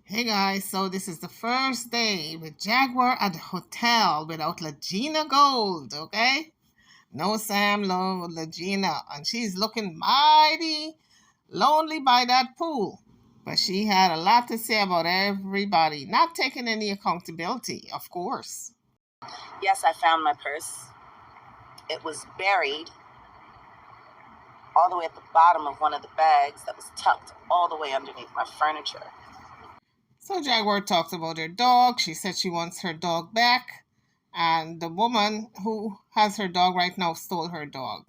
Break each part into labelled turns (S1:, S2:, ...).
S1: Hey guys, so this is the first day with Jaguar at the hotel without Legina Gold, okay? No Sam, no Legina, and she's looking mighty lonely by that pool. But she had a lot to say about everybody, not taking any accountability, of course.
S2: Yes, I found my purse. It was buried all the way at the bottom of one of the bags that was tucked all the way underneath my furniture.
S1: So Jaguar talked about her dog. She said she wants her dog back. And the woman who has her dog right now stole her dog.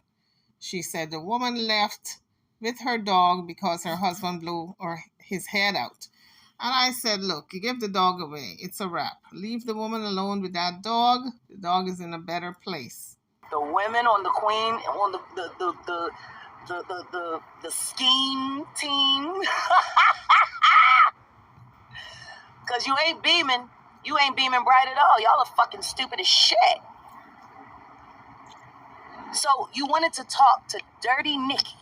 S1: She said the woman left with her dog because her husband blew his head out. And I said, look, you give the dog away. It's a wrap. Leave the woman alone with that dog. The dog is in a better place.
S2: The women on the queen, on the scheme team. Because you ain't beaming. You ain't beaming bright at all. Y'all are fucking stupid as shit. So you wanted to talk to Dirty Nikki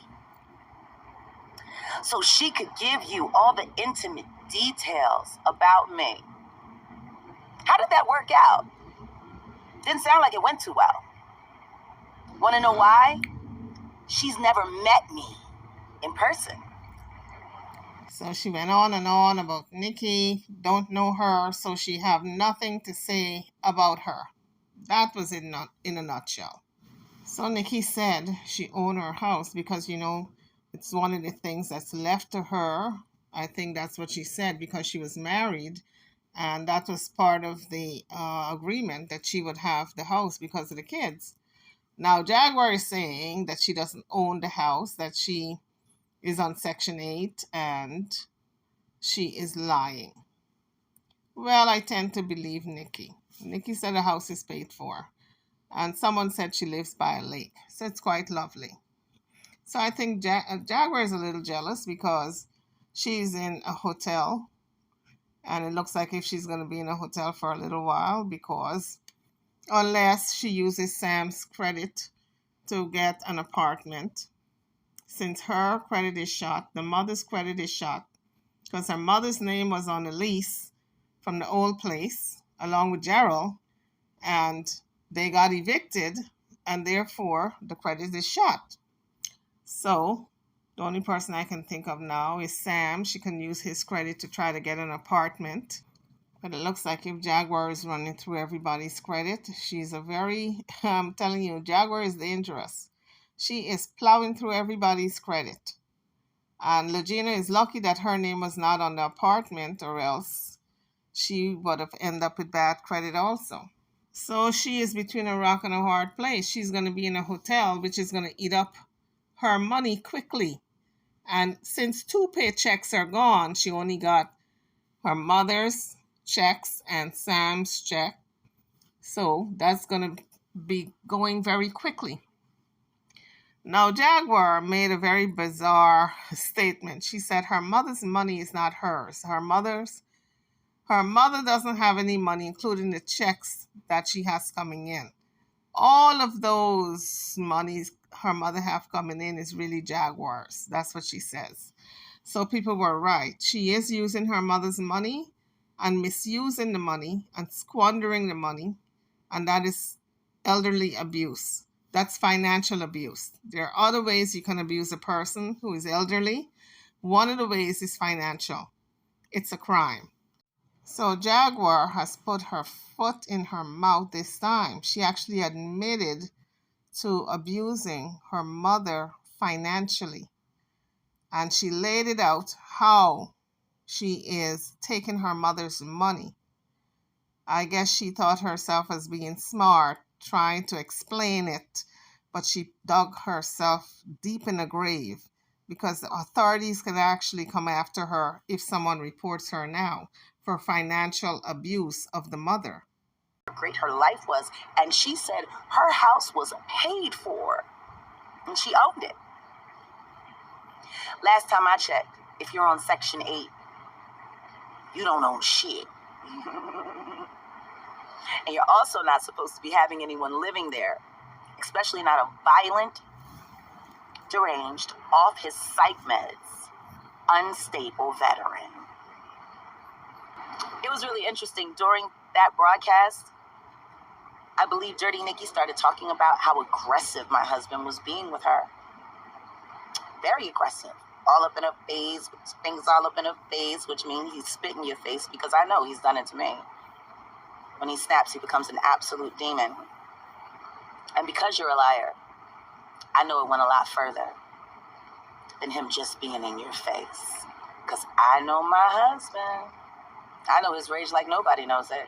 S2: so she could give you all the intimate details about me. How did that work out? Didn't sound like it went too well. Want to know why? She's never met me in person.
S1: So she went on and on about Nikki, don't know her, so she have nothing to say about her. That was in a nutshell. So Nikki said she owned her house because, it's one of the things that's left to her. I think that's what she said because she was married. And that was part of the agreement that she would have the house because of the kids. Now, Jaguar is saying that she doesn't own the house, that she is on Section 8 and she is lying. Well, I tend to believe Nikki. Nikki said the house is paid for. And someone said she lives by a lake. So it's quite lovely. So I think Jaguar is a little jealous because she's in a hotel. And it looks like if she's going to be in a hotel for a little while because unless she uses Sam's credit to get an apartment, since her credit is shot, the mother's credit is shot because her mother's name was on the lease from the old place along with Gerald, and they got evicted, and therefore the credit is shot. So the only person I can think of now is Sam. She can use his credit to try to get an apartment. But it looks like if Jaguar is running through everybody's credit, she's I'm telling you, Jaguar is dangerous. She is plowing through everybody's credit. And Legina is lucky that her name was not on the apartment, or else she would have ended up with bad credit also. So she is between a rock and a hard place. She's going to be in a hotel, which is going to eat up her money quickly. And since 2 paychecks are gone, she only got her mother's checks and Sam's check. So that's going to be going very quickly. Now, Jaguar made a very bizarre statement. She said her mother's money is not hers. Her mother doesn't have any money, including the checks that she has coming in. All of those monies her mother have coming in is really Jaguar's. That's what she says. So people were right. She is using her mother's money and misusing the money and squandering the money, and that is elderly abuse. That's financial abuse. There are other ways you can abuse a person who is elderly. One of the ways is financial. It's a crime. So Jaguar has put her foot in her mouth this time. She actually admitted to abusing her mother financially. And she laid it out how she is taking her mother's money. I guess she thought herself as being smart, trying to explain it, but she dug herself deep in a grave because the authorities can actually come after her if someone reports her now for financial abuse of the mother.
S2: How great her life was, and she said her house was paid for, and she owned it. Last time I checked, if you're on Section 8, you don't own shit. And you're also not supposed to be having anyone living there, especially not a violent, deranged, off his psych meds, unstable veteran. was really interesting. During that broadcast, I believe Dirty Nikki started talking about how aggressive my husband was being with her. Very aggressive. All up in her face, fingers all up in her face, which means he's spit in your face, because I know he's done it to me. When he snaps, he becomes an absolute demon. And because you're a liar, I know it went a lot further than him just being in your face. Because I know my husband. I know his rage like nobody knows it.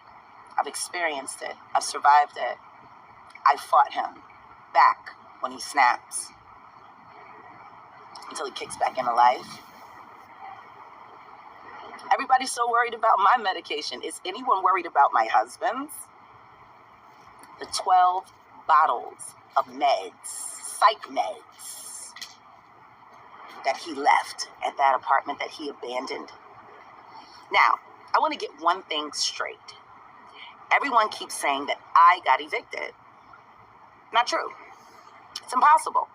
S2: I've experienced it. I've survived it. I fought him back when he snaps until he kicks back into life. Everybody's so worried about my medication. Is anyone worried about my husband's? The 12 bottles of meds, psych meds, that he left at that apartment that he abandoned. Now, I want to get one thing straight. Everyone keeps saying that I got evicted. Not true. It's impossible.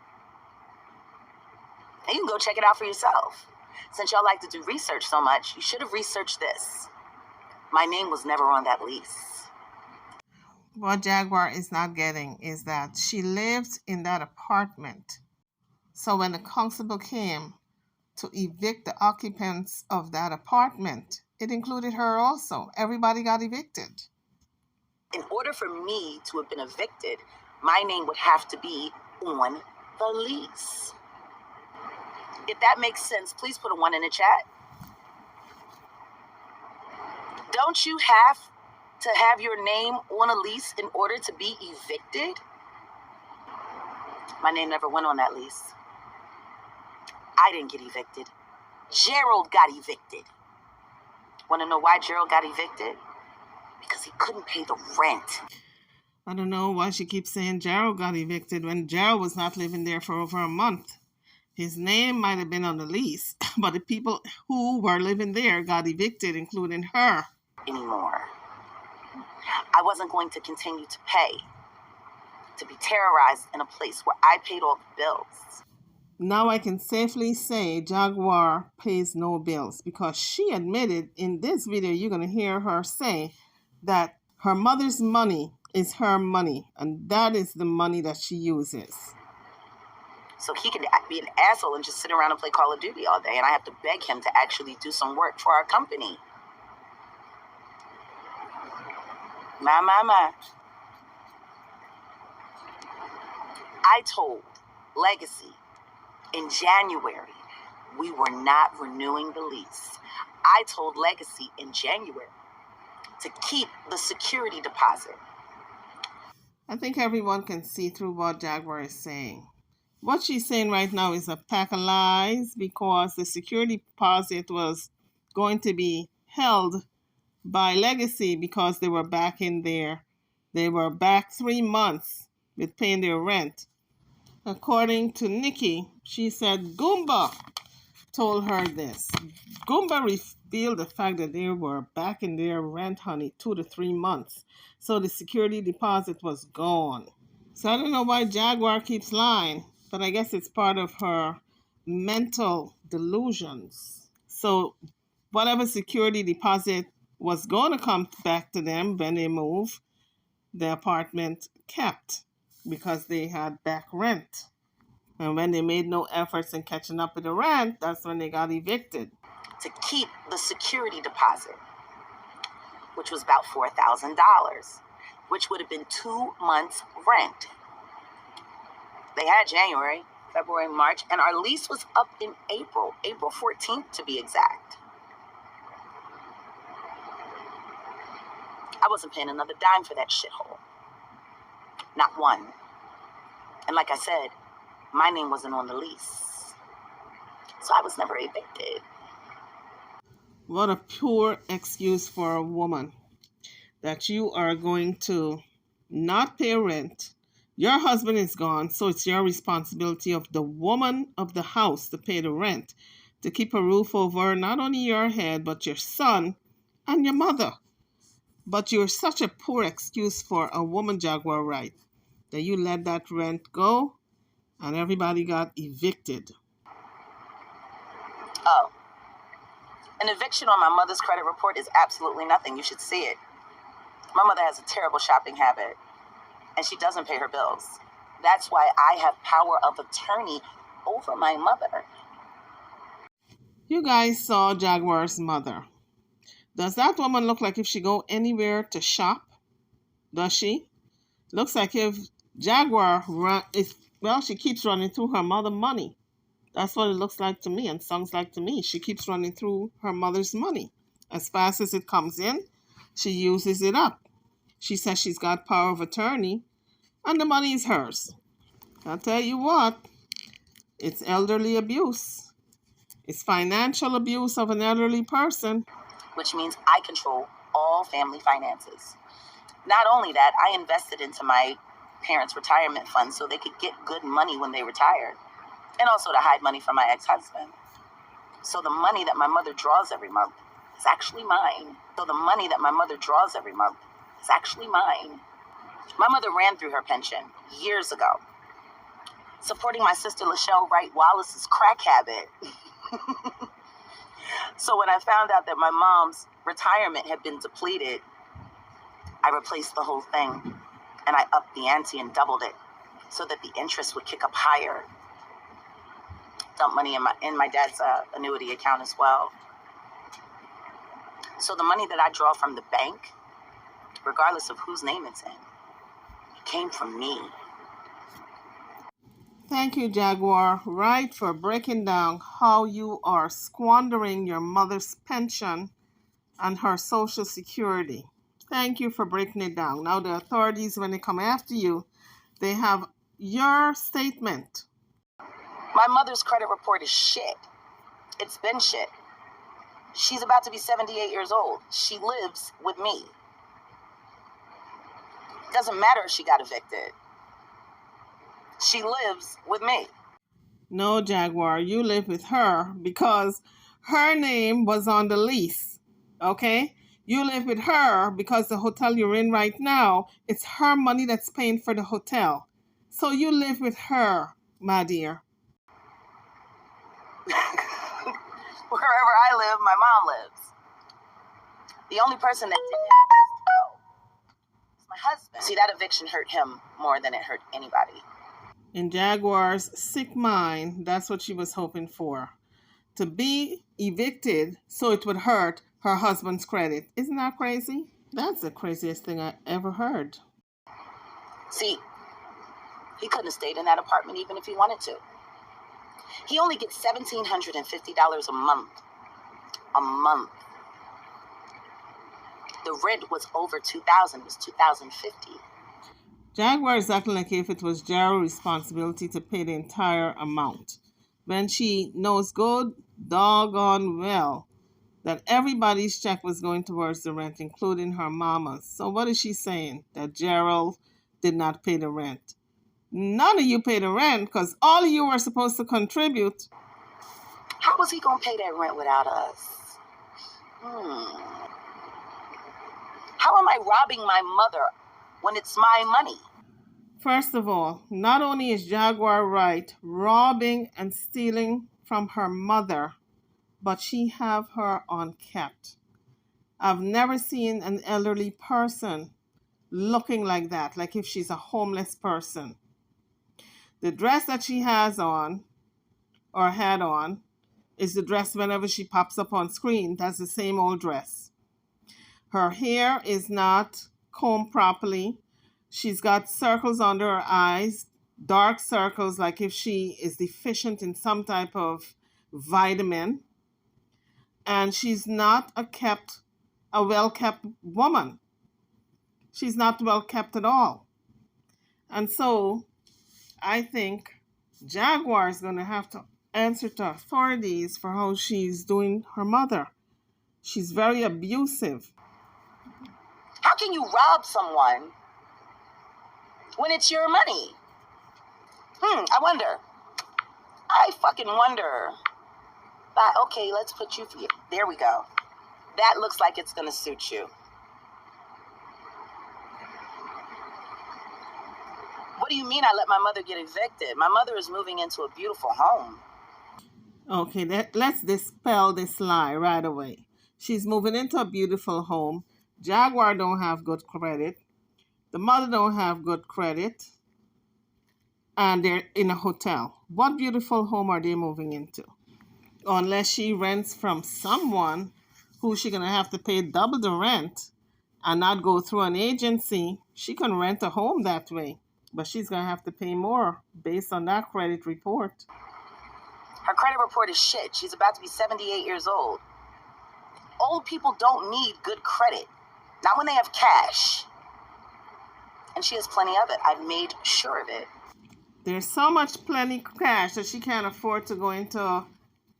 S2: And you can go check it out for yourself. Since y'all like to do research so much, you should have researched this. My name was never on that lease.
S1: What Jaguar is not getting is that she lived in that apartment. So when the constable came to evict the occupants of that apartment, it included her also. Everybody got evicted.
S2: In order for me to have been evicted, my name would have to be on the lease. If that makes sense, please put a 1 in the chat. Don't you have to have your name on a lease in order to be evicted? My name never went on that lease. I didn't get evicted. Gerald got evicted. Want to know why Gerald got evicted? Because he couldn't pay the rent.
S1: I don't know why she keeps saying Gerald got evicted when Gerald was not living there for over a month. His name might have been on the lease, but the people who were living there got evicted, including her.
S2: Anymore. I wasn't going to continue to pay, to be terrorized in a place where I paid all the bills.
S1: Now I can safely say Jaguar pays no bills, because she admitted in this video, you're going to hear her say that her mother's money is her money, and that is the money that she uses.
S2: So he can be an asshole and just sit around and play Call of Duty all day, and I have to beg him to actually do some work for our company. My. I told Legacy in January we were not renewing the lease. I told Legacy in January to keep the security deposit.
S1: I think everyone can see through what Jaguar is saying. What she's saying right now is a pack of lies, because the security deposit was going to be held by Legacy because they were back in there. They were back 3 months with paying their rent. According to Nikki, she said Goomba told her this. Goomba revealed the fact that they were back in their rent, honey, 2 to 3 months. So the security deposit was gone. So I don't know why Jaguar keeps lying, but I guess it's part of her mental delusions. So whatever security deposit was going to come back to them when they move, the apartment kept, because they had back rent. And when they made no efforts in catching up with the rent, that's when they got evicted.
S2: To keep the security deposit, which was about $4,000, which would have been 2 months' rent. They had January, February, March, and our lease was up in April 14th to be exact. I wasn't paying another dime for that shithole. Not one. And like I said, my name wasn't on the lease. So I was never evicted.
S1: What a poor excuse for a woman, that you are going to not pay rent. Your husband is gone, so it's your responsibility of the woman of the house to pay the rent, to keep a roof over not only your head, but your son and your mother. But you're such a poor excuse for a woman, Jaguar, right, that you let that rent go and everybody got evicted.
S2: Oh, An eviction on my mother's credit report is absolutely nothing. You should see it. My mother has a terrible shopping habit, and she doesn't pay her bills. That's why I have power of attorney over my mother.
S1: You guys saw Jaguar's mother. Does that woman look like if she go anywhere to shop? Does she? Looks like if Jaguar she keeps running through her mother money. That's what it looks like to me and sounds like to me. She keeps running through her mother's money. As fast as it comes in, she uses it up. She says she's got power of attorney, and the money is hers. I'll tell you what, it's elderly abuse. It's financial abuse of an elderly person.
S2: Which means I control all family finances. Not only that, I invested into my parents' retirement fund so they could get good money when they retired, and also to hide money from my ex-husband. So the money that my mother draws every month is actually mine. My mother ran through her pension years ago, supporting my sister Lachelle Wright Wallace's crack habit. So when I found out that my mom's retirement had been depleted, I replaced the whole thing, and I upped the ante and doubled it so that the interest would kick up higher. Dump money in my dad's annuity account as well. So the money that I draw from the bank, regardless of whose name it's in, came from me.
S1: Thank you, Jaguar, Wright, for breaking down how you are squandering your mother's pension and her Social Security. Thank you for breaking it down. Now the authorities, when they come after you, they have your statement.
S2: My mother's credit report is shit. It's been shit. She's about to be 78 years old. She lives with me. Doesn't matter if she got evicted. She lives with me.
S1: No, Jaguar, you live with her because her name was on the lease, okay? You live with her because the hotel you're in right now, it's her money that's paying for the hotel. So you live with her, my dear.
S2: Wherever I live, my mom lives. The only person that didn't is my husband. See, that eviction hurt him more than it hurt anybody.
S1: In Jaguar's sick mind, that's what she was hoping for. To be evicted so it would hurt her husband's credit. Isn't that crazy? That's the craziest thing I ever heard.
S2: See, he couldn't have stayed in that apartment even if he wanted to. He only gets $1,750 a month. A month. The rent was over $2,000. It was $2,050.
S1: Jaguar is acting like if it was Gerald's responsibility to pay the entire amount, when she knows good doggone well that everybody's check was going towards the rent, including her mama's. So what is she saying? That Gerald did not pay the rent. None of you paid the rent because all of you were supposed to contribute.
S2: How was he going to pay that rent without us? How am I robbing my mother when it's my money?
S1: First of all, not only is Jaguar Wright robbing and stealing from her mother, but she have her unkept. I've never seen an elderly person looking like that, like if she's a homeless person. The dress that she has on, or had on, is the dress whenever she pops up on screen. That's the same old dress. Her hair is not combed properly. She's got circles under her eyes, dark circles, like if she is deficient in some type of vitamin. And she's not a well-kept woman. She's not well-kept at all. And so I think Jaguar is going to have to answer to authorities for how she's doing her mother. She's very abusive.
S2: How can you rob someone when it's your money? I wonder. I fucking wonder. But okay, let's put you through. There we go. That looks like it's going to suit you. What do you mean I let my mother get evicted? My mother is moving into a beautiful home.
S1: Okay, let's dispel this lie right away. She's moving into a beautiful home. Jaguar don't have good credit. The mother don't have good credit. And they're in a hotel. What beautiful home are they moving into? Unless she rents from someone who she's gonna have to pay double the rent and not go through an agency, she can rent a home that way. But she's gonna have to pay more based on that credit report.
S2: Her credit report is shit. She's about to be 78 years old. Old people don't need good credit. Not when they have cash. And she has plenty of it. I've made sure of it.
S1: There's so much plenty cash that she can't afford to go into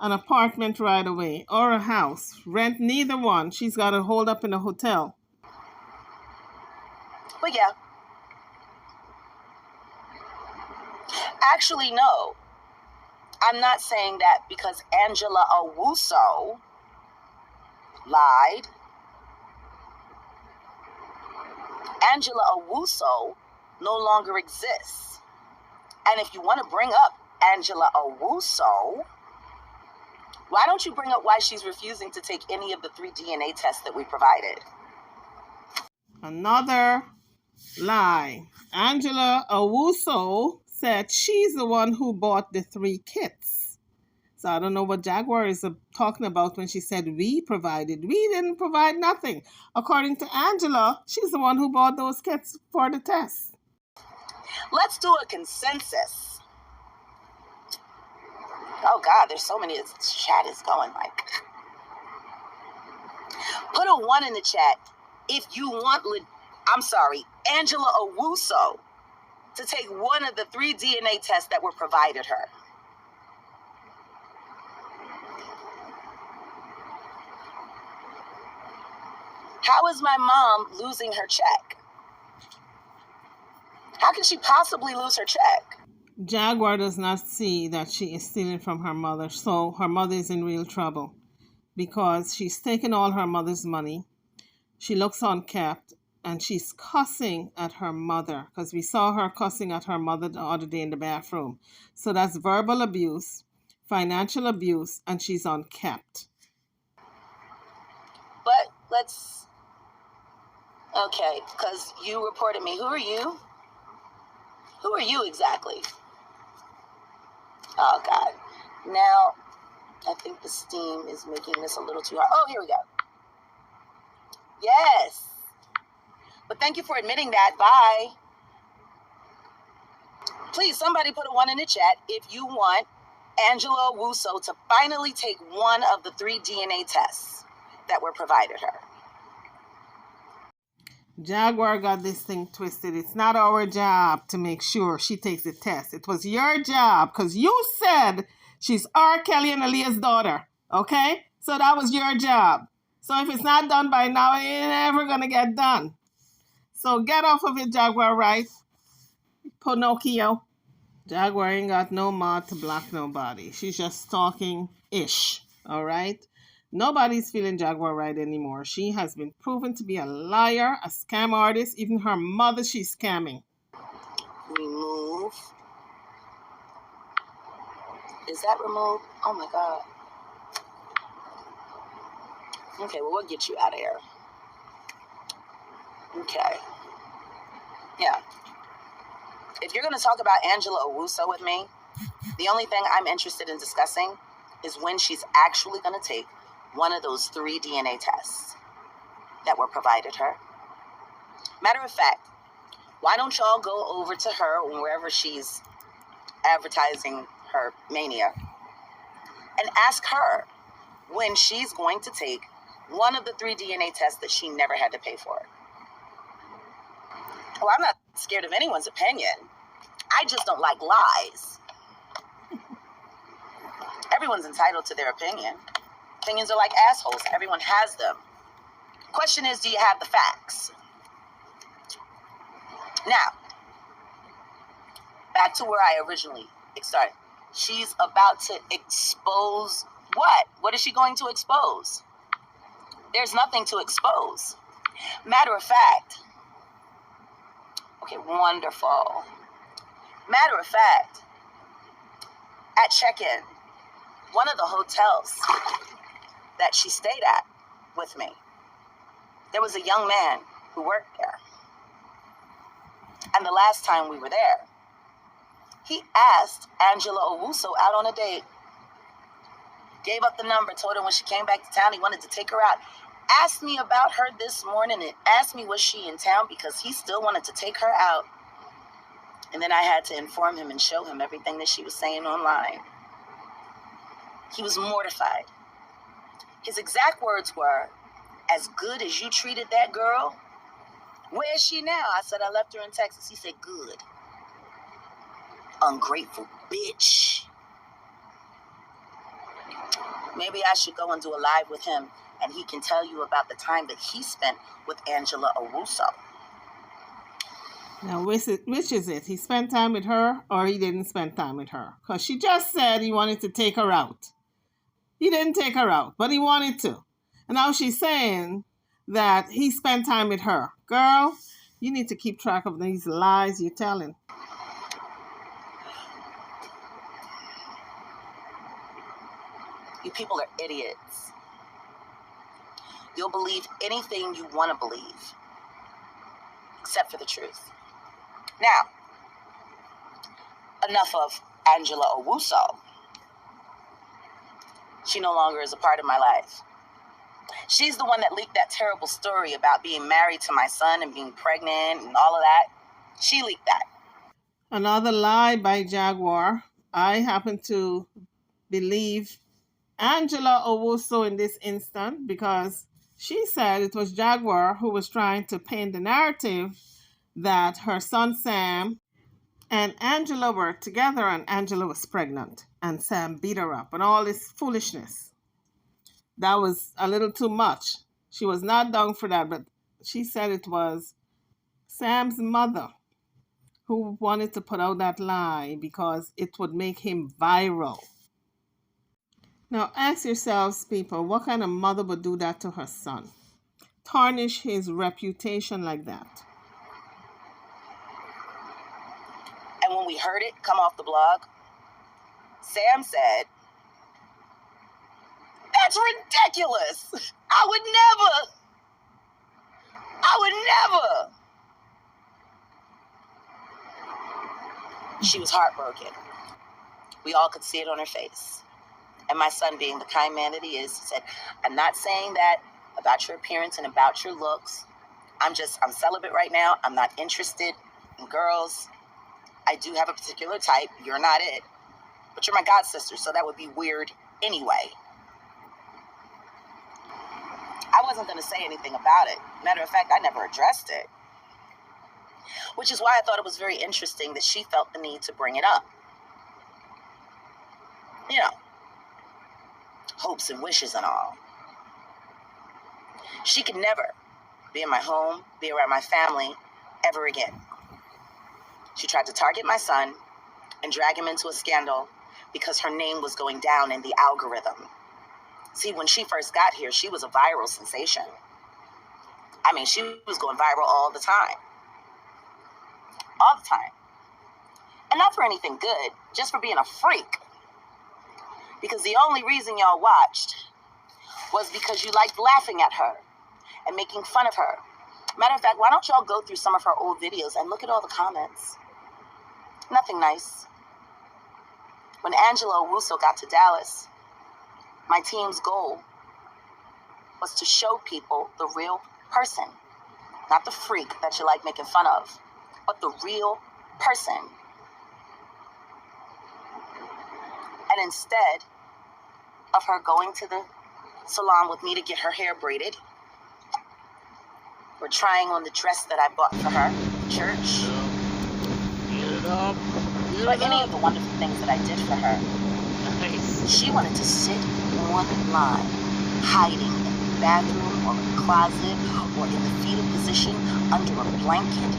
S1: an apartment right away or a house. Rent neither one. She's got to hold up in a hotel.
S2: But yeah. Actually, no. I'm not saying that because Angela Owusu lied. Angela Owusu no longer exists. And if you want to bring up Angela Owusu, why don't you bring up why she's refusing to take any of the 3 DNA tests that we provided?
S1: Another lie. Angela Owusu said she's the one who bought the 3 kits. So I don't know what Jaguar is talking about when she said we provided. We didn't provide nothing. According to Angela, she's the one who bought those kits for the test.
S2: Let's do a consensus. Oh God, there's so many. This chat is going like. Put a 1 in the chat if you want. Angela Owusu to take one of the 3 DNA tests that were provided her. How is my mom losing her check? How can she possibly lose her check?
S1: Jaguar does not see that she is stealing from her mother, so her mother is in real trouble because she's taken all her mother's money. She looks unkept and she's cussing at her mother because we saw her cussing at her mother the other day in the bathroom. So that's verbal abuse, financial abuse, and she's unkept.
S2: But let's. Okay, because you reported me. Who are you? Who are you exactly? Oh, God. Now, I think the steam is making this a little too hard. Oh, here we go. Yes. But thank you for admitting that. Bye. Please, somebody put a 1 in the chat if you want Angela Owusu to finally take one of the 3 DNA tests that were provided her.
S1: Jaguar got this thing twisted. It's not our job to make sure she takes the test. It was your job because you said she's R. Kelly and Aaliyah's daughter. Okay? So that was your job. So if it's not done by now, it ain't ever going to get done. So get off of it, Jaguar, right? Pinocchio. Jaguar ain't got no mod to block nobody. She's just talking-ish. All right? Nobody's feeling Jaguar right anymore. She has been proven to be a liar, a scam artist. Even her mother, she's scamming.
S2: Remove. Is that removed? Oh my God. Okay, well, we'll get you out of here. Okay. Yeah. If you're going to talk about Angela Owusu with me, the only thing I'm interested in discussing is when she's actually going to take one of those 3 DNA tests that were provided her. Matter of fact, why don't y'all go over to her wherever she's advertising her mania and ask her when she's going to take one of the 3 DNA tests that she never had to pay for. Well, I'm not scared of anyone's opinion. I just don't like lies. Everyone's entitled to their opinion. Opinions are like assholes. Everyone has them. Question is, do you have the facts? Now, back to where I originally started. She's about to expose what? What is she going to expose? There's nothing to expose. Matter of fact, okay, wonderful. Matter of fact, at check-in, one of the hotels that she stayed at with me, there was a young man who worked there. And the last time we were there, he asked Angela Owusu out on a date. Gave up the number, told her when she came back to town he wanted to take her out. Asked me about her this morning and asked me was she in town because he still wanted to take her out. And then I had to inform him and show him everything that she was saying online. He was mortified. His exact words were, "As good as you treated that girl, where is she now?" I said, "I left her in Texas." He said, "Good. Ungrateful bitch." Maybe I should go and do a live with him and he can tell you about the time that he spent with Angela Owusu.
S1: Now, which is it? He spent time with her or he didn't spend time with her? Because she just said he wanted to take her out. He didn't take her out, but he wanted to. And now she's saying that he spent time with her. Girl, you need to keep track of these lies you're telling.
S2: You people are idiots. You'll believe anything you want to believe, except for the truth. Now, enough of Angela Owusu. She no longer is a part of my life. She's the one that leaked that terrible story about being married to my son and being pregnant and all of that. She leaked that.
S1: Another lie by Jaguar. I happen to believe Angela Owusu in this instant because she said it was Jaguar who was trying to paint the narrative that her son Sam and Angela were together and Angela was pregnant and Sam beat her up and all this foolishness. That was a little too much. She was not down for that, but she said it was Sam's mother who wanted to put out that lie because it would make him viral. Now ask yourselves, people, what kind of mother would do that to her son? Tarnish his reputation like that.
S2: And when we heard it come off the blog, Sam said, "That's ridiculous. I would never. She was heartbroken. We all could see it on her face. And my son, being the kind man that he is, said, "I'm not saying that about your appearance and about your looks. I'm celibate right now. I'm not interested in girls. I do have a particular type. You're not it. But you're my god sister, so that would be weird anyway." I wasn't going to say anything about it. Matter of fact, I never addressed it. Which is why I thought it was very interesting that she felt the need to bring it up. You know, hopes and wishes and all. She could never be in my home, be around my family ever again. She tried to target my son and drag him into a scandal because her name was going down in the algorithm. See, when she first got here, she was a viral sensation. I mean, she was going viral all the time. All the time. And not for anything good, just for being a freak. Because the only reason y'all watched was because you liked laughing at her and making fun of her. Matter of fact, why don't y'all go through some of her old videos and look at all the comments? Nothing nice. When Angela Owusu got to Dallas, my team's goal was to show people the real person. Not the freak that you like making fun of, but the real person. And instead of her going to the salon with me to get her hair braided, or trying on the dress that I bought for her at church, or any of the wonderful things that I did for her, she wanted to sit online, hiding in the bathroom or in the closet or in the fetal position under a blanket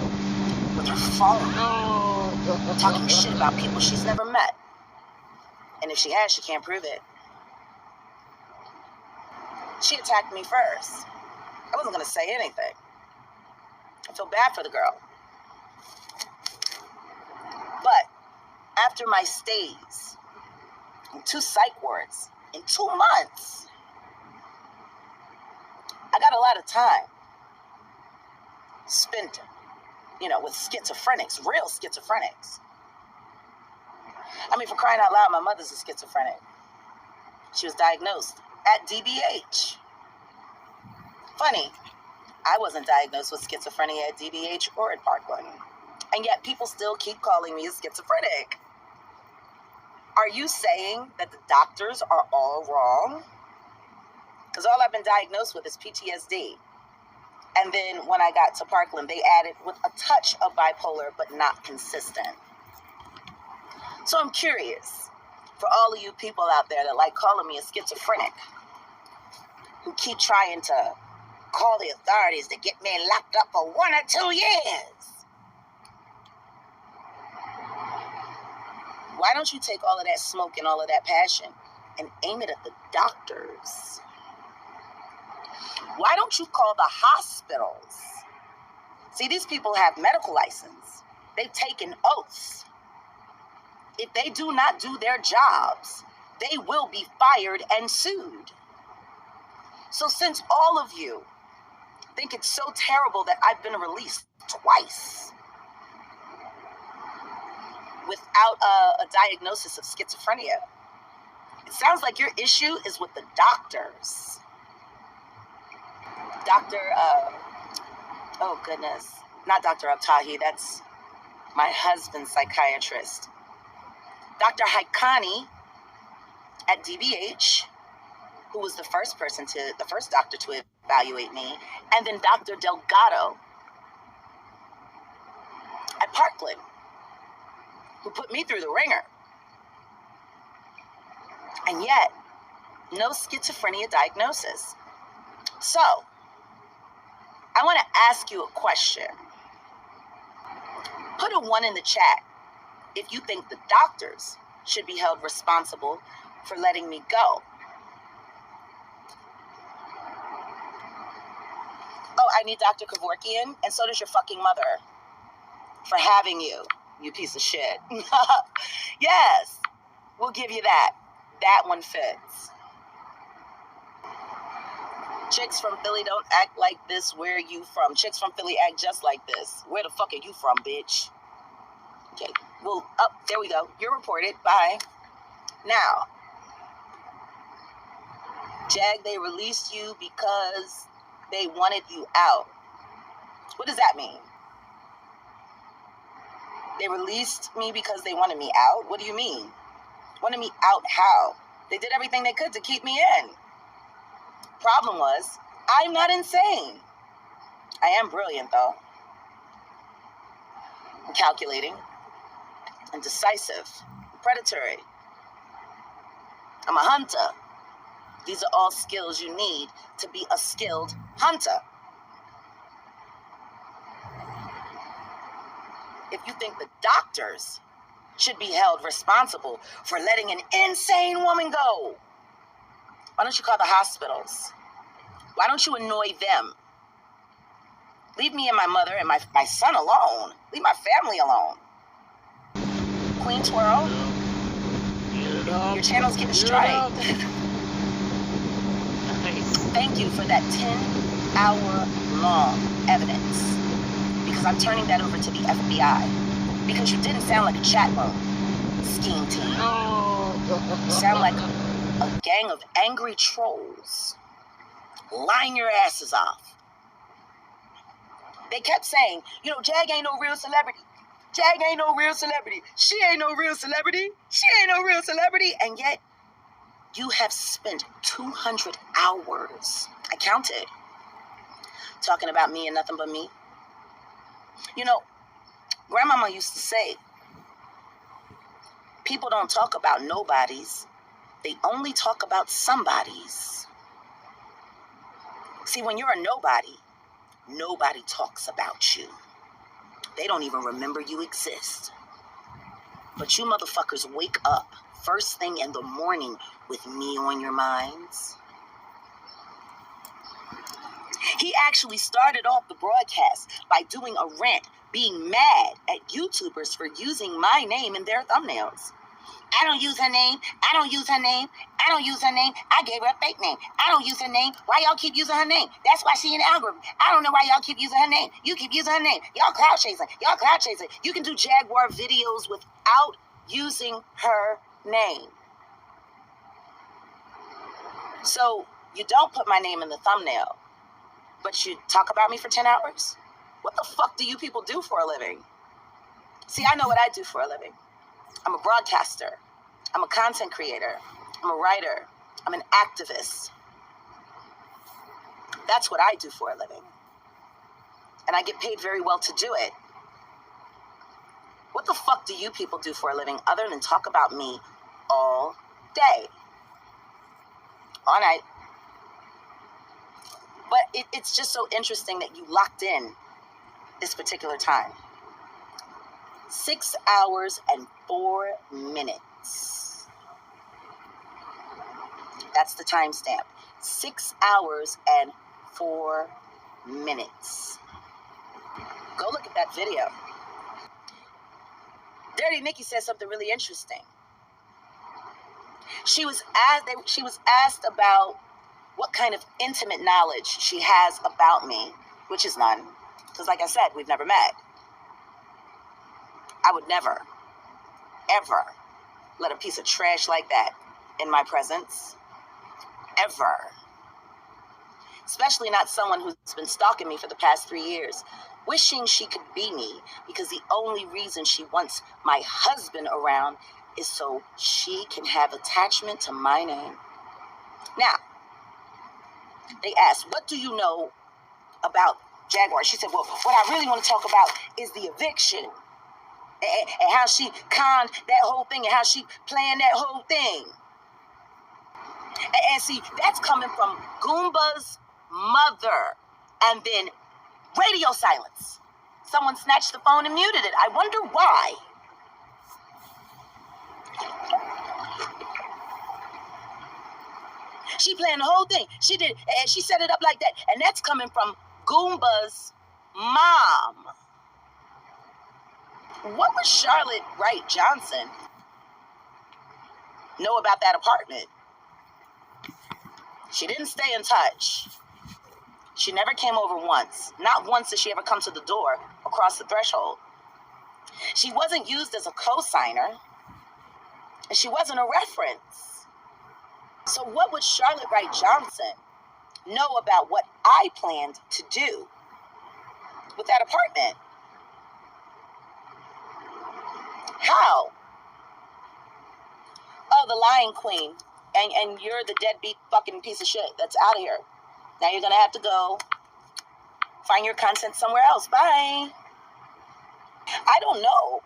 S2: with her phone, talking shit about people she's never met. And if she has, she can't prove it. She attacked me first. I wasn't going to say anything. I feel bad for the girl. But after my stays and 2 psych wards in 2 months. I got a lot of time spent, with schizophrenics, real schizophrenics. I mean, for crying out loud, my mother's a schizophrenic. She was diagnosed at DBH. Funny, I wasn't diagnosed with schizophrenia at DBH or at Parkland. And yet people still keep calling me a schizophrenic. Are you saying that the doctors are all wrong? Because all I've been diagnosed with is PTSD. And then when I got to Parkland, they added with a touch of bipolar, but not consistent. So I'm curious, for all of you people out there that like calling me a schizophrenic, who keep trying to call the authorities to get me locked up for 1 or 2 years, why don't you take all of that smoke and all of that passion and aim it at the doctors? Why don't you call the hospitals? See, these people have medical license. They've taken oaths. If they do not do their jobs, they will be fired and sued. So since all of you think it's so terrible that I've been released twice without a diagnosis of schizophrenia, it sounds like your issue is with the doctors. Oh goodness, not Dr. Abtahi, that's my husband's psychiatrist. Dr. Haikani at DBH, who was the first doctor to evaluate me, and then Dr. Delgado at Parkland, who put me through the ringer. And yet, no schizophrenia diagnosis. So, I want to ask you a question. Put a 1 in the chat if you think the doctors should be held responsible for letting me go. Oh, I need Dr. Kevorkian, and so does your fucking mother for having you, you piece of shit. Yes, we'll give you that. That one fits. Chicks from Philly don't act like this. Where are you from? Chicks from Philly act just like this. Where the fuck are you from, bitch? Okay, well, there we go. You're reported. Bye. Now, Jag, they released you because they wanted you out. What does that mean? They released me because they wanted me out? What do you mean? Wanted me out how? They did everything they could to keep me in. Problem was, I'm not insane. I am brilliant, though. I'm calculating and decisive, predatory. I'm a hunter. These are all skills you need to be a skilled hunter. If you think the doctors should be held responsible for letting an insane woman go, why don't you call the hospitals? Why don't you annoy them? Leave me and my mother and my son alone. Leave my family alone. Queen Twirl, your channel's getting striked. Thank you for that 10-hour-long evidence, because I'm turning that over to the FBI, because you didn't sound like a chat room scheme team. You sound like a gang of angry trolls lying your asses off. They kept saying, Jag ain't no real celebrity. Jag ain't no real celebrity. She ain't no real celebrity. She ain't no real celebrity. And yet, you have spent 200 hours, I counted, talking about me and nothing but me. Grandmama used to say, people don't talk about nobodies. They only talk about somebodies. See, when you're a nobody, nobody talks about you. They don't even remember you exist. But you motherfuckers wake up first thing in the morning with me on your minds. He actually started off the broadcast by doing a rant, being mad at YouTubers for using my name in their thumbnails. I don't use her name. I don't use her name. I don't use her name. I gave her a fake name. I don't use her name. Why y'all keep using her name? That's why she in the algorithm. I don't know why y'all keep using her name. You keep using her name. Y'all cloud chasing. Y'all cloud chasing. You can do Jaguar videos without using her name. So you don't put my name in the thumbnail, but you talk about me for 10 hours? What the fuck do you people do for a living? See, I know what I do for a living. I'm a broadcaster. I'm a content creator. I'm a writer. I'm an activist. That's what I do for a living. And I get paid very well to do it. What the fuck do you people do for a living other than talk about me all day? All night. But it's just so interesting that you locked in this particular time. 6 hours and 4 minutes. That's the timestamp. 6 hours and 4 minutes. Go look at that video. Dirty Nikki said something really interesting. She was asked about what kind of intimate knowledge she has about me, which is none. Because like I said, we've never met. I would never, ever let a piece of trash like that in my presence. Ever. Especially not someone who's been stalking me for the past 3 years, wishing she could be me because the only reason she wants my husband around is so she can have attachment to my name. Now, they asked, what do you know about Jaguar? She said, well, what I really want to talk about is the eviction and how she conned that whole thing and how she planned that whole thing. And see, that's coming from Goomba's mother. And then radio silence. Someone snatched the phone and muted it. I wonder why. She planned the whole thing. She did, and she set it up like that. And that's coming from Goomba's mom. What would Charlotte Wright Johnson know about that apartment? She didn't stay in touch. She never came over once. Not once did she ever come to the door across the threshold. She wasn't used as a co-signer, and she wasn't a reference. So what would Charlotte Wright Johnson know about what I planned to do with that apartment? How? Oh, the lying queen. And you're the deadbeat fucking piece of shit that's out of here. Now you're going to have to go find your content somewhere else. Bye. I don't know.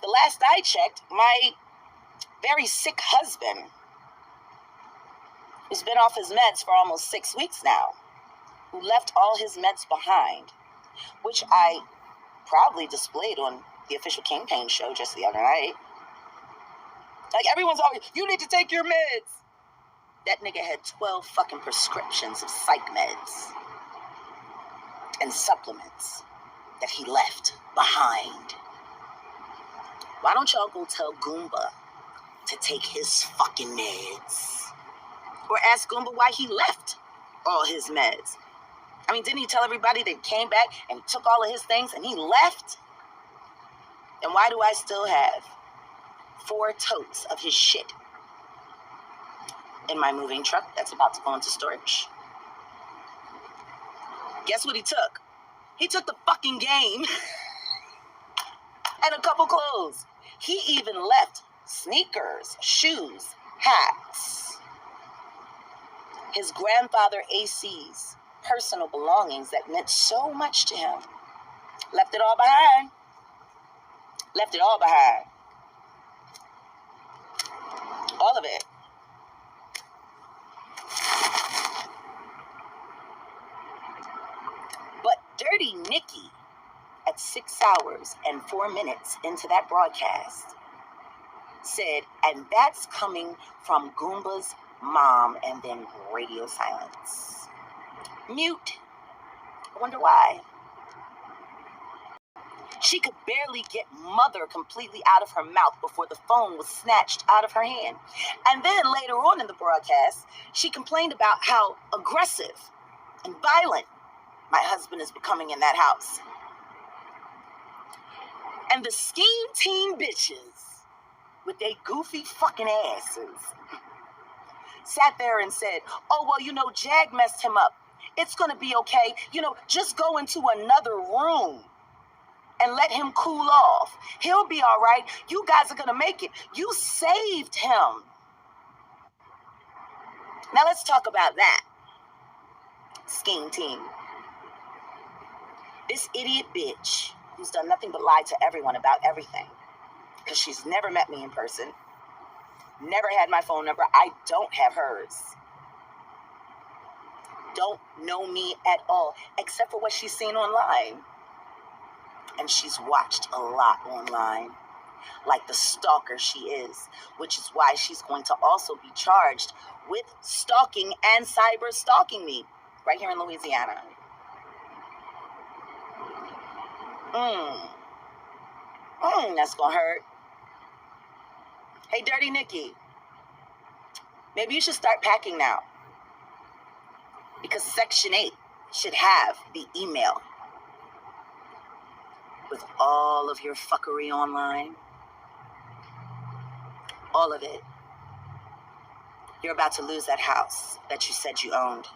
S2: The last I checked, my very sick husband, who's been off his meds for almost 6 weeks now, who left all his meds behind, which I proudly displayed on the official Kingpin show just the other night. Like, everyone's always, you need to take your meds. That nigga had 12 fucking prescriptions of psych meds and supplements that he left behind. Why don't y'all go tell Goomba to take his fucking meds? Or ask Goomba why he left all his meds. I mean, didn't he tell everybody that he came back and he took all of his things and he left? And why do I still have 4 totes of his shit in my moving truck that's about to go into storage? Guess what he took? He took the fucking game and a couple clothes. He even left sneakers, shoes, hats, his grandfather AC's personal belongings that meant so much to him. Left it all behind. Left it all behind. All of it. But Dirty Nikki, at 6 hours and 4 minutes into that broadcast, said, and that's coming from Goomba's mom, and then radio silence. Mute. I wonder why. She could barely get mother completely out of her mouth before the phone was snatched out of her hand. And then later on in the broadcast, she complained about how aggressive and violent my husband is becoming in that house. And the scheme team bitches with their goofy fucking asses sat there and said, oh, well, you know, Jag messed him up. It's going to be okay. You know, just go into another room and let him cool off. He'll be all right. You guys are going to make it. You saved him. Now let's talk about that scheme team. This idiot bitch who's done nothing but lie to everyone about everything, because she's never met me in person, never had my phone number. I don't have hers. Don't know me at all, except for what she's seen online. And she's watched a lot online, like the stalker she is, which is why she's going to also be charged with stalking and cyber stalking me right here in Louisiana. That's gonna hurt. Hey, Dirty Nikki, maybe you should start packing now, because Section 8 should have the email with all of your fuckery online. All of it. You're about to lose that house that you said you owned.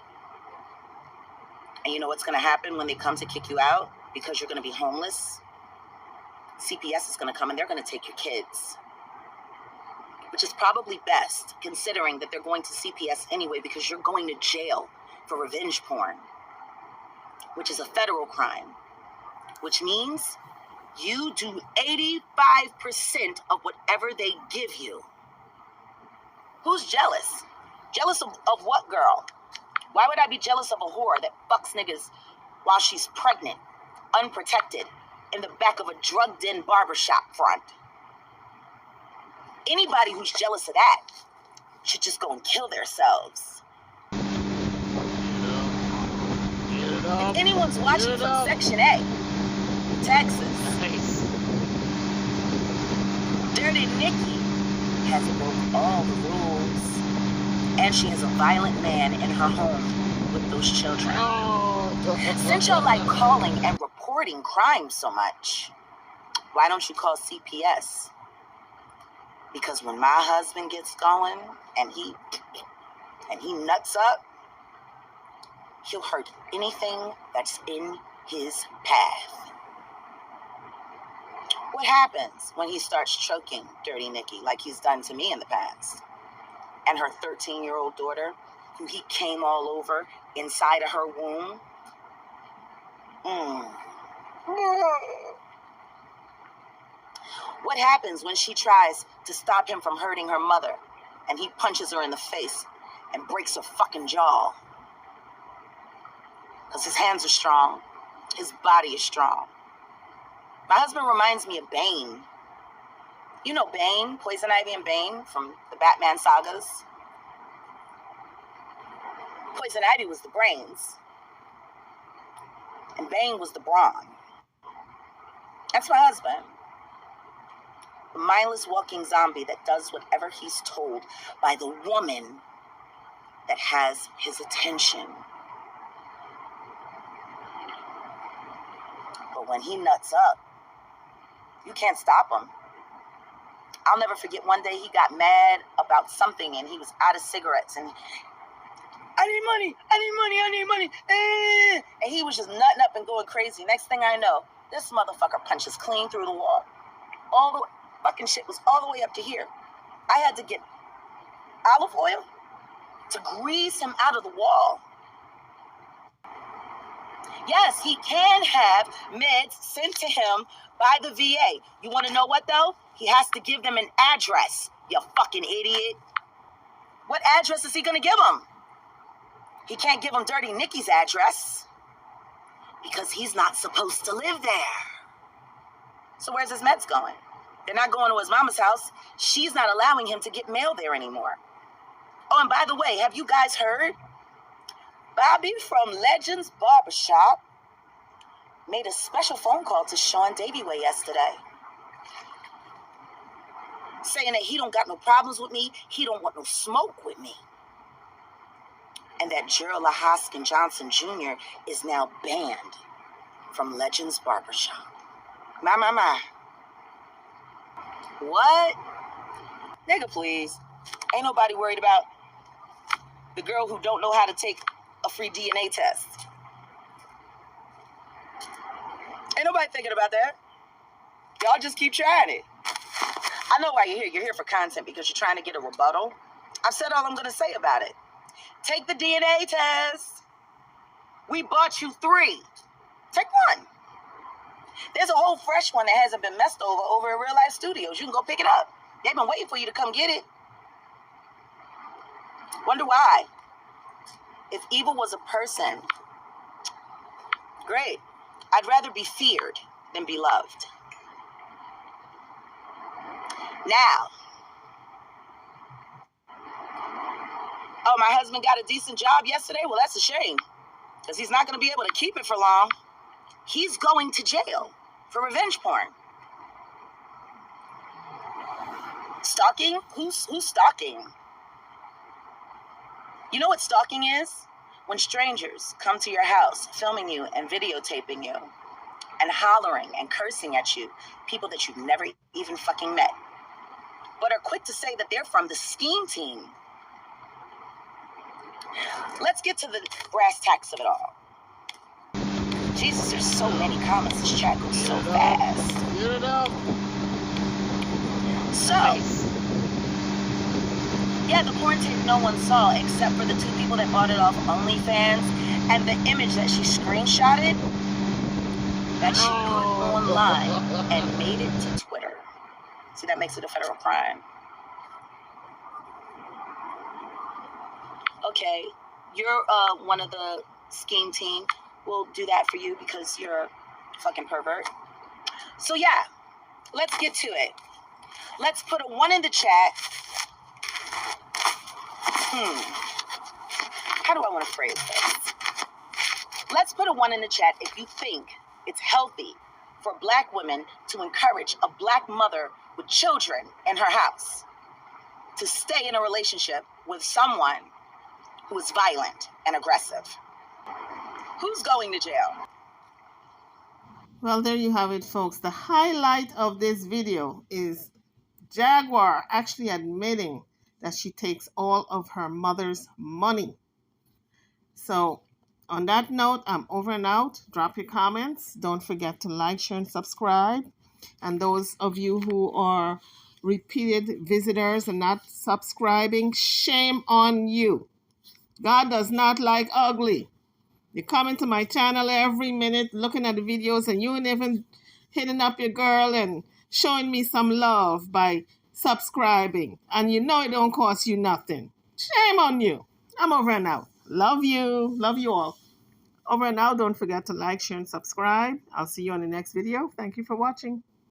S2: And you know what's going to happen when they come to kick you out? Because you're going to be homeless? CPS is going to come and they're going to take your kids. Which is probably best, considering that they're going to CPS anyway, because you're going to jail for revenge porn, which is a federal crime, which means you do 85% of whatever they give you. Who's jealous? Jealous of what, girl? Why would I be jealous of a whore that fucks niggas while she's pregnant, unprotected, in the back of a drugged-in barbershop front? Anybody who's jealous of that should just go and kill themselves. If anyone's watching from Section A, Texas,
S3: Nice.
S2: Dirty Nikki has broke all the rules, and she has a violent man in her home with those children. Since y'all like calling and reporting crime so much, why don't you call CPS? Because when my husband gets going and he nuts up, he'll hurt anything that's in his path. What happens when he starts choking Dirty Nikki like he's done to me in the past? And her 13-year-old daughter, who he came all over inside of her womb? What happens when she tries to stop him from hurting her mother and he punches her in the face and breaks her fucking jaw? Because his hands are strong, his body is strong. My husband reminds me of Bane. You know Bane, Poison Ivy and Bane from the Batman sagas? Poison Ivy was the brains, and Bane was the brawn. That's my husband. A mindless walking zombie that does whatever he's told by the woman that has his attention. But when he nuts up, you can't stop him. I'll never forget one day he got mad about something and he was out of cigarettes and I need money. And he was just nutting up and going crazy. Next thing I know, this motherfucker punches clean through the wall. All the fucking shit was all the way up to here. I had to get olive oil to grease him out of the wall. Yes, he can have meds sent to him by the VA. You want to know what, though? He has to give them an address, you fucking idiot. What address is he going to give them? He can't give them Dirty Nikki's address because he's not supposed to live there. So where's his meds going? They're not going to his mama's house. She's not allowing him to get mail there anymore. Oh, and by the way, have you guys heard? Bobby from Legends Barbershop made a special phone call to Sean Davyway yesterday, saying that he don't got no problems with me, he don't want no smoke with me, and that Gerald Hoskin Johnson Jr. is now banned from Legends Barbershop. My. What? Nigga, please. Ain't nobody worried about the girl who don't know how to take a free DNA test. Ain't nobody thinking about that. Y'all just keep trying it. I know why you're here. You're here for content because you're trying to get a rebuttal. I've said all I'm going to say about it. Take the DNA test. We bought you 3. Take one. There's a whole fresh one that hasn't been messed over at Real Life Studios. You can go pick it up. They've been waiting for you to come get it. Wonder why. If evil was a person, great. I'd rather be feared than be loved. Now, oh, my husband got a decent job yesterday? Well, that's a shame, because he's not going to be able to keep it for long. He's going to jail for revenge porn. Stalking? Who's stalking? You know what stalking is? When strangers come to your house, filming you and videotaping you, and hollering and cursing at you, people that you've never even fucking met, but are quick to say that they're from the scheme team. Let's get to the brass tacks of it all. Jesus, there's so many comments. This chat goes so fast.
S1: Get it up.
S2: So, yeah, the porn tape no one saw except for the 2 people that bought it off OnlyFans and the image that she screenshotted that she put online and made it to Twitter. See, that makes it a federal crime. Okay, you're one of the scheme team. We'll do that for you because you're a fucking pervert. So yeah, let's get to it. Let's put a 1 in the chat. How do I want to phrase this? Let's put a 1 in the chat if you think it's healthy for Black women to encourage a Black mother with children in her house to stay in a relationship with someone who is violent and aggressive. Who's going to jail?
S1: Well, there you have it, folks. The highlight of this video is Jaguar actually admitting that she takes all of her mother's money. So, on that note, I'm over and out. Drop your comments. Don't forget to like, share, and subscribe. And those of you who are repeated visitors and not subscribing, shame on you. God does not like ugly. You come into my channel every minute looking at the videos and you ain't even hitting up your girl and showing me some love by subscribing. And you know it don't cost you nothing. Shame on you. I'm over and out. Love you. Love you all. Over and out. Don't forget to like, share, and subscribe. I'll see you on the next video. Thank you for watching.